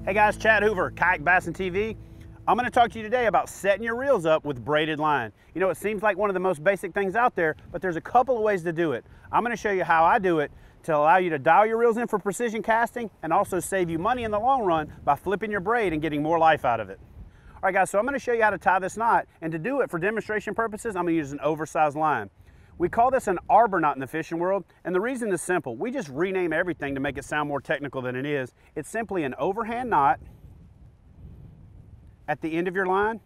Hey guys, Chad Hoover, Kayak Bassin TV. I'm going to talk to you today about setting your reels up with braided line. You know, it seems like one of the most basic things out there, but there's a couple of ways to do it. I'm going to show you how I do it to allow you to dial your reels in for precision casting and also save you money in the long run by flipping your braid and getting more life out of it. All right guys, so I'm going to show you how to tie this knot, and to do it for demonstration purposes, I'm going to use an oversized line. We call this an arbor knot in the fishing world, and the reason is simple. We just rename everything to make it sound more technical than it is. It's simply an overhand knot at the end of your line,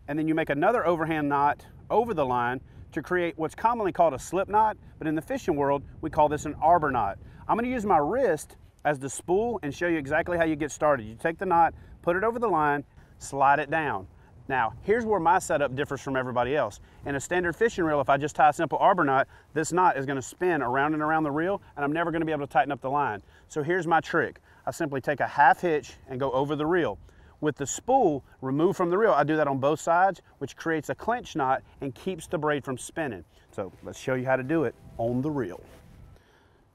and then you make another overhand knot over the line to create what's commonly called a slip knot, but in the fishing world, we call this an arbor knot. I'm going to use my wrist as the spool and show you exactly how you get started. You take the knot, put it over the line, slide it down. Now, here's where my setup differs from everybody else. In a standard fishing reel, if I just tie a simple arbor knot, this knot is going to spin around and around the reel, and I'm never going to be able to tighten up the line. So here's my trick. I simply take a half hitch and go over the reel. With the spool removed from the reel, I do that on both sides, which creates a clinch knot and keeps the braid from spinning. So let's show you how to do it on the reel.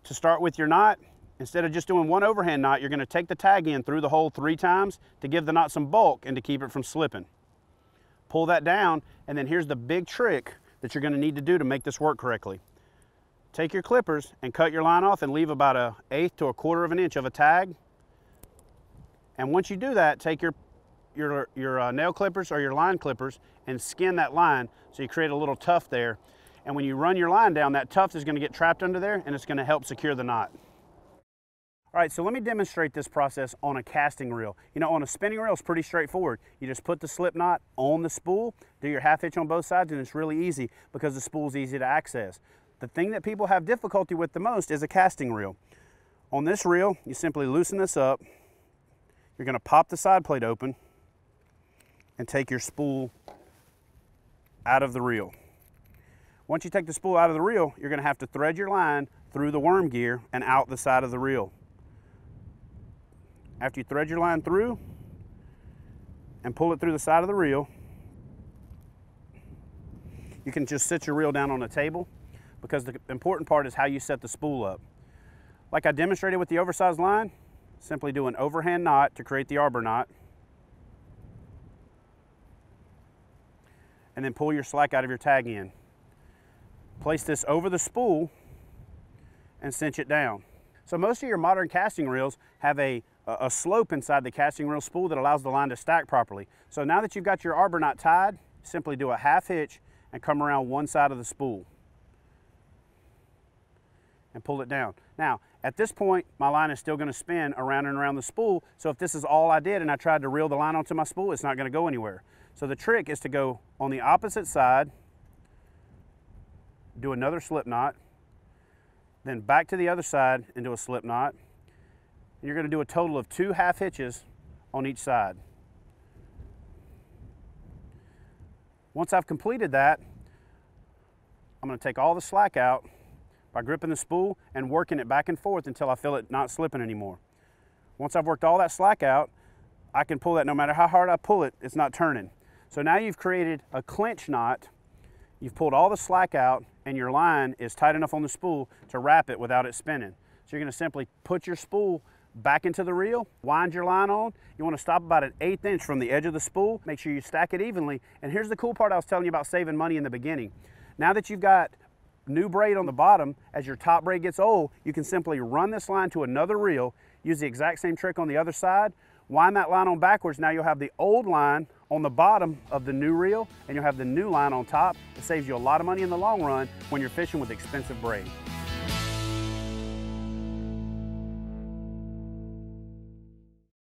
To start with your knot, instead of just doing one overhand knot, you're going to take the tag in through the hole 3 times to give the knot some bulk and to keep it from slipping. Pull that down, and then here's the big trick that you're going to need to do to make this work correctly. Take your clippers and cut your line off and leave about 1/8 to 1/4 of an inch of a tag. And once you do that, take your nail clippers or your line clippers and skin that line so you create a little tuft there. And when you run your line down, that tuft is going to get trapped under there and it's going to help secure the knot. All right, so let me demonstrate this process on a casting reel. You know, on a spinning reel, it's pretty straightforward. You just put the slip knot on the spool, do your half hitch on both sides, and it's really easy because the spool's easy to access. The thing that people have difficulty with the most is a casting reel. On this reel, you simply loosen this up. You're going to pop the side plate open and take your spool out of the reel. Once you take the spool out of the reel, you're going to have to thread your line through the worm gear and out the side of the reel. After you thread your line through and pull it through the side of the reel, you can just sit your reel down on a table, because the important part is how you set the spool up. Like I demonstrated with the oversized line, simply do an overhand knot to create the arbor knot, and then pull your slack out of your tag end. Place this over the spool and cinch it down. So most of your modern casting reels have a slope inside the casting reel spool that allows the line to stack properly. So now that you've got your arbor knot tied, simply do a half hitch and come around one side of the spool and pull it down. Now, at this point, my line is still going to spin around and around the spool, so if this is all I did and I tried to reel the line onto my spool, it's not going to go anywhere. So the trick is to go on the opposite side, do another slip knot, then back to the other side and do a slip knot. And you're going to do a total of 2 half hitches on each side. Once I've completed that, I'm going to take all the slack out by gripping the spool and working it back and forth until I feel it not slipping anymore. Once I've worked all that slack out, I can pull that. No matter how hard I pull it, it's not turning. So now you've created a clinch knot. You've pulled all the slack out and your line is tight enough on the spool to wrap it without it spinning. So you're going to simply put your spool back into the reel, wind your line on. You want to stop about 1/8 inch from the edge of the spool. Make sure you stack it evenly. And here's the cool part I was telling you about saving money in the beginning. Now that you've got new braid on the bottom, as your top braid gets old, you can simply run this line to another reel, use the exact same trick on the other side, wind that line on backwards. Now you'll have the old line on the bottom of the new reel and you'll have the new line on top. It saves you a lot of money in the long run when you're fishing with expensive braid.